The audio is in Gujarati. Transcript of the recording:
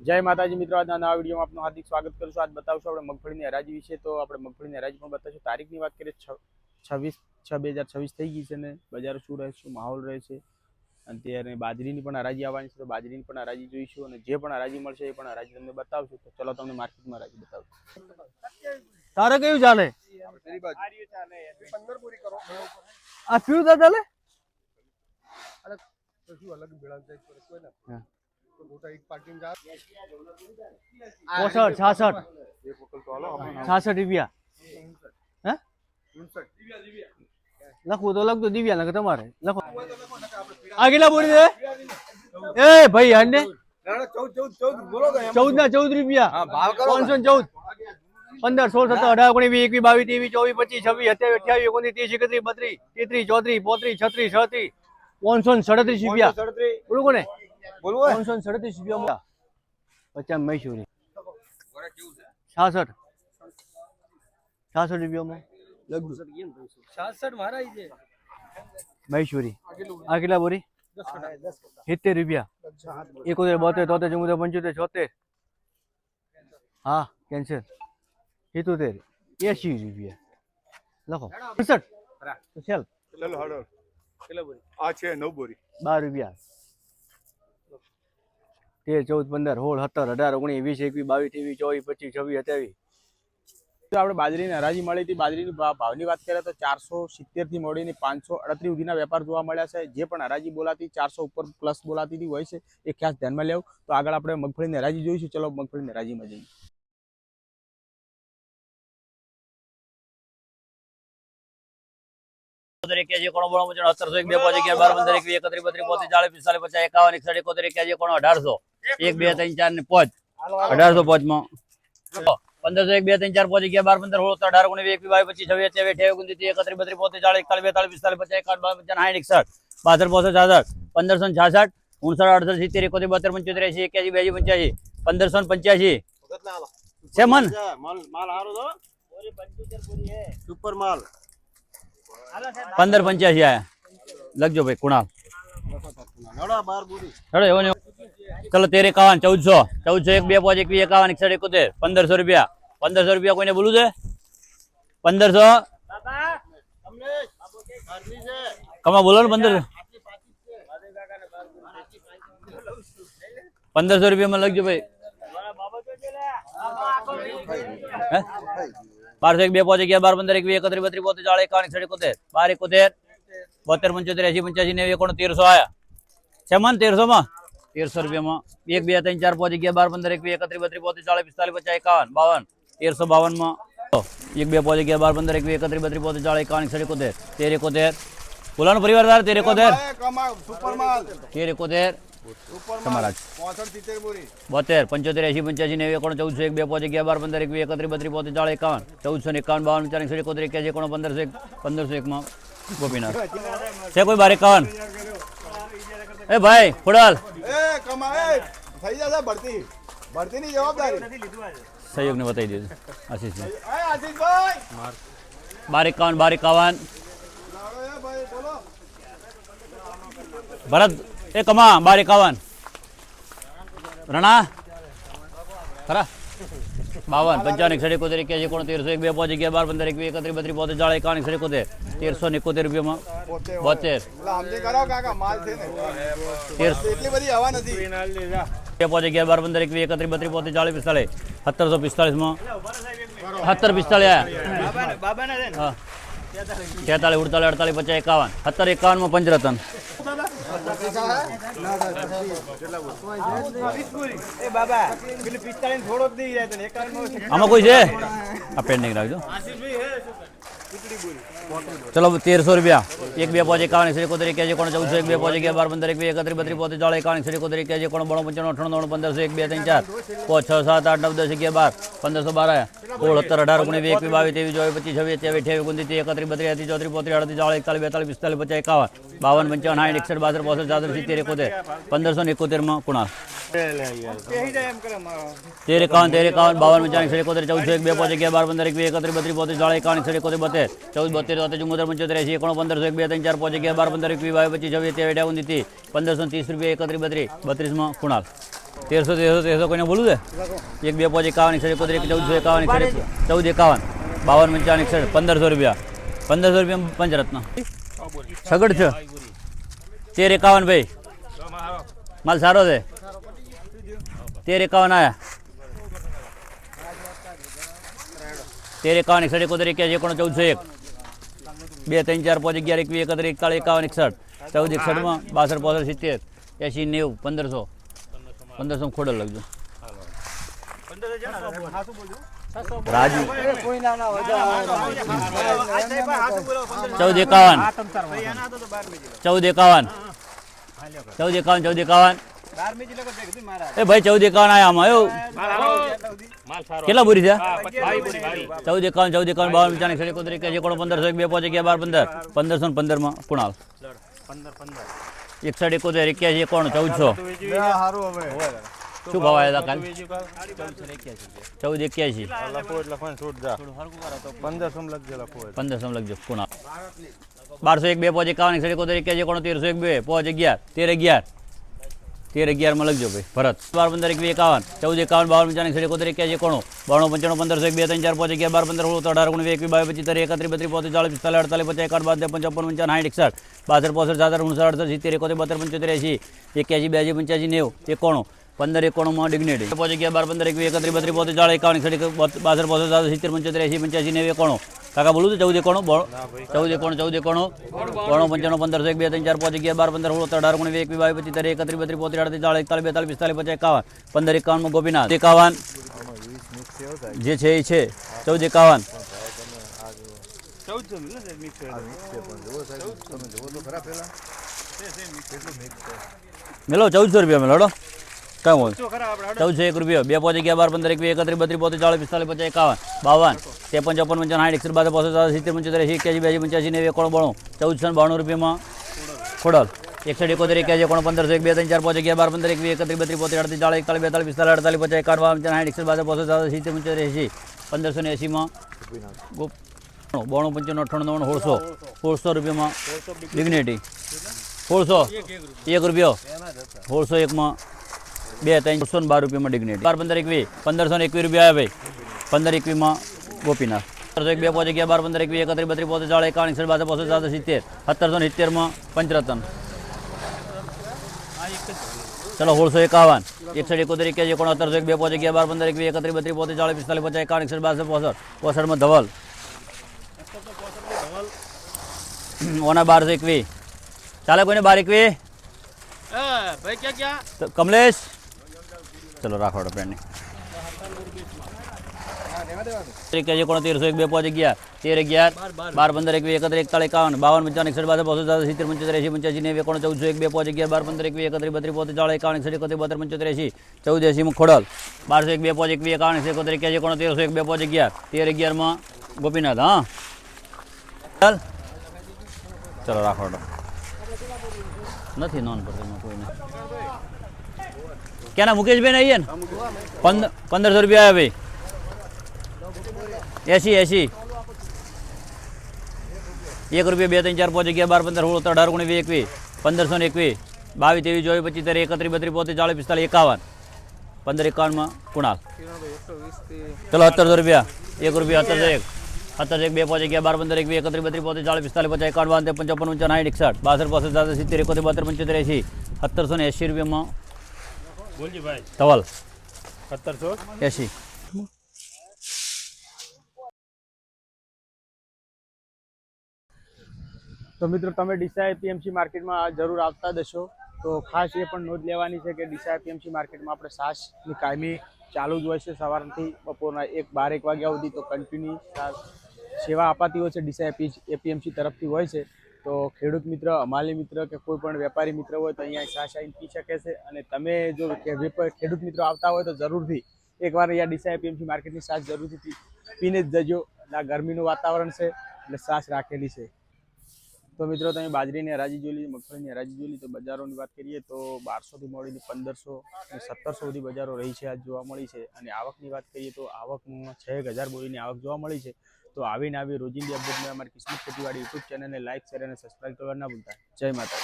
જય માતાજી મિત્રો, આજના નવા વિડીયોમાં આપનું હાર્દિક સ્વાગત કરું છું। આજ બતાવશું આપણે મગફળીની હરાજી વિશે। તો આપણે મગફળીની હરાજી પણ બતાવશું। તારીખની વાત કરીએ 26/6/2026 થઈ ગઈ છે ને બજાર શું રહે છે, માહોલ રહે છે, અને ત્યારે બાજરીની પણ હરાજી આવવાની છે। તો બાજરીની પણ હરાજી જોઈશું અને જે પણ હરાજી મળશે એ પણ હરાજી તમને બતાવશું। તો ચલો તમને માર્કેટમાં હરાજી બતાવશું। તારે કેવું ચાલે? આ પીવું તા ચાલે? ₹66 હે લખવું તો લખતો દિવ્યા લખે તમારે લખો। આ કેટલા બોલી દે એ ભાઈ હંડે 14 ₹514 15 16 17 18 19 20 21 22 23 24 25 26 27 28 29 30 34 35 36 ₹537 બોલો કોને બોલવો ₹537 50 મૈસૂરી 66 રૂપિયામાં લગભગ 66 મારા છે મૈસૂરી। આ કેટલા બોરી? 70 રૂપિયા 71 72 73 74 75 હા કેન્સર 77 80 રૂપિયા લખો 65 ચાલ ચલો હાડો કેટલા બોરી? આ છે 9 બોરી 12 રૂપિયા 13 14 15 16 17 18 19 20 21 22 23 24 25 26 27 તો આપણે બાજરીની હરાજી મળી હતી। બાજરીની ભાવની વાત કરીએ તો 470 થી મળીને 538 સુધીના વેપાર જોવા મળ્યા છે। જે પણ હરાજી બોલાતી 400 ઉપર પ્લસ બોલાતી હોય છે એ ખાસ ધ્યાનમાં લેવું। તો આગળ આપણે મગફળીની હરાજી જોઈશું। ચલો મગફળીની હરાજીમાં જઈએ। केजी कोण 1701 2 5 11 12 15 21 31 32 34 45 50 51 51 केजी कोण 1800 1 2 3 4 ને 5 1805 માં 1501 2 3 4 5 11 12 15 16 17 18 19 20 22 25 26 27 28 29 31 32 34 41 42 45 50 51 52 60 61 62 65 66 69 70 71 72 73 82 81 85 1585 છે મન માલ હારો દો બોરી 75 બોરી હે સુપર માલ 1585 આયા લખજો ભાઈ કુણાલ નડા 12 બોરી ચલો એવો ચલો 1351 1400 1 2 5 21 51 1500 રૂપિયા 1500 રૂપિયા કોઈને બોલું છે 1500 બાબા તમને આરમી છે કમા બોલો ને 1500 1500 રૂપિયામાં લખજો ભાઈ 12 1 2 5 11 12 15 21 31 32 34 41 41 72 75 80 85 90 1300 આયા છે મન 1300 માં 1300 રૂપિયામાં 1 2 3 4 5 11 12 15 21 31 32 34 45 50 51 52 1352 માં 1 2 5 11 12 15 21 31 32 34 41 13 બોલાનો પરિવારદાર 13 કમા સુપર માલ 13 સુપર તમારા 65 70 બોરી 72 75 80 85 90 14 1 2 5 11 12 15 21 31 32 41 1451 52 1501 માં ગોપીનાથ છે કોઈ બારે 51 એ ભાઈ ખોડાલ એ કમા એ થઈ જશે ભરતી ભરતીની જવાબદારી સહયોગને બતાવી દીધું આશીષ એ આશીષભાઈ 12 51 એ ભાઈ બોલો ભરત એ કમા 12 51 રણા ખરા 52 55 71 81 1301 2 5 11 12 15 21 31 32 41 રૂપિયામાં 72 સમજી કરો કાકા માલ છે ને એટલી બધી હવા નથી 2 5 11 12 15 21 31 32 40 45 1745 માં 17 45 આયા બાબાના છે ને હા 43 48 48 50 51 17 51 માં પંચરતન એ બાબા પેલી 45 થોડોક દઈ જાય તને 51 આમાં કોઈ છે આ પેન્ડિંગ રાખજો ચલો 1300 રૂપિયા 1 2 5 51 71 કેજી કોણ 1400 1 2 5 11 12 15 21 31 32 41 71 કેજી કોણ 95 98 1500 1 2 3 4 5 6 7 8 9 10 11 12 1512 આયા 16 17 18 19 21 22 23 24 25 26 28 29 31 32 34 35 41 42 45 50 52 55 51 માં કુણાલ 13 51 52 55 71 14 1 2 5 11 12 15 21 31 32 41 41 72 14 72 74 75 85 1500 1 2 3 4 5 11 12 15 21 22 25 26 28 29 1530 રૂપિયા 31 32 માં કુણાલ 1300 કોઈને બોલું છે 1 2 5 51 61 71 1451 14 51 52 55 1500 રૂપિયા 1500 રૂપિયા પંચરત્ન સગડ છે 1351 ભાઈ માલ સારો છે 1351 આયા 1351 61 71 1401 2 3 4 5 11 21 71 41 51 61 14 61 માં 62 65 70 80 90 1500 ખોડલ લખજો રાજુ 1451 એ ભાઈ 1451 આયા આમાં આવ્યો કેટલા બોરી છે 1451 52 95 71 1500 1 2 5 11 12 15 1515 માં કુણાલ 61 71 81 91 1400 શું ભાવ આવ્યા હતા કાલ 1481 1500 લખજો કુણાલ 1201 2 5 51 71 71 1301 2 5 11 1311 માં લખજો ભાઈ ભરત 12 15 21 51 14 51 52 71 15 91 માં ડિગ્નેટી 5 11 12 15 21 31 32 40 51 70 85 90 કાકા બોલું તો 14 91 14 91 95 15 1 2 3 4 5 11 12 15 16 18 19 20 21 22 25 30 31 32 40 41 45 15 51 માં ગોપીનાથ 51 જે છે એ છે 14 51 મેલો 1400 રૂપિયા મેલો કઈ બોલ 1401 રૂપિયા 2 5 11 12 15 21 31 32 40 45 50 51 53 54 55 60 61 70 85 81 90 રૂપિયામાં ખોડલ 61 71 81 15 1 2 3 4 5 11 12 15 21 31 32 40 38 40 45 50 1580 માં 92 95 98 1600 રૂપિયામાં ડિગ્નેટી 1600 1 રૂપિયો 1601 માં 2 3 12 રૂપિયામાં ડિગ્નેટી 12 15 21 1521 રૂપિયા આવ્યા ભાઈ 15 21 માં ગોપીનાથ 1 2 5 11 12 15 21 31 32 40 41 1770 માં પંચરત્ન ચલો 1651 61 71 71 2 5 11 12 15 21 31 32 40 45 51 62 માં ધવલ ઓના 12 21 ચાલે કોઈને 12 21 ભાઈ ક્યાં કમલેશ ચલો રાખો પેન્ડિંગ 13 1 2 5 11 13 11 12 15 21 41 41 52 55 ખોડલ 12 1 2 5 21 13 11 માં ગોપીનાથ હા ચાલ ચલો રાખો નથી નોન પડતો કોઈને ક્યાંના મુકેશભાઈ આવીએ ને 1500 રૂપિયા આવે ભાઈ 80 1 રૂપિયા 2 3 4 5 11 12 15 16 18 19 20 21 1521 22 23 24 25 30 31 40 45 51 15 51 માં કુણાલ ચલો 1700 રૂપિયા 1 રૂપિયા 1701 17 1 2 5 11 12 15 21 31 32 40 45 50 51 55 60 61 62 65 70 72 રૂપિયામાં બોલજી ભાઈ ધવલ 1780 તો મિત્રો તમે ડીસા એપીએમસી માર્કેટમાં જરૂર આવતા જશો તો ખાસ એ પણ નોંધ લેવાની છે કે ડીસા એપીએમસી માર્કેટમાં આપણે છાશની કાયમી ચાલુ જ હોય છે સવારથી બપોરના 1 વાગ્યા સુધી તો કન્ટિન્યુ સેવા અપાતી હોય છે ડીસા એપીએમસી તરફથી હોય છે તો ખેડૂત મિત્ર અમાલી મિત્ર કે કોઈ પણ વેપારી મિત્ર હોય તો અહીંયા છાશ આવીને પી શકે છે અને તમે જો ખેડૂત મિત્રો આવતા હોય તો જરૂરથી એકવાર અહીંયા ડીસા એપીએમસી માર્કેટની છાશ જરૂરથી પીને જ જજો. આ ગરમીનું વાતાવરણ છે એટલે છાશ રાખેલી છે. તો મિત્રો તમે બાજરીની હરાજી જોઈ લીધી, મગફળીની હરાજી જોઈ લીધી. તો બજારોની વાત કરીએ તો 1200 થી મળીને 1500 અને 1700 સુધી બજારો રહી છે આજ જોવા મળી છે. અને આવકની વાત કરીએ તો આવકમાં 6000 બોરીની આવક જોવા મળી છે. તો આવીને આવી રોજિંદી અપડેટ અમારી કિસ્મત ખેતીવાડી યુટ્યુબ ચેનલને લાઈક શેર અને સબસ્ક્રાઈબ કરવા ના ભૂલતા. જય માતા.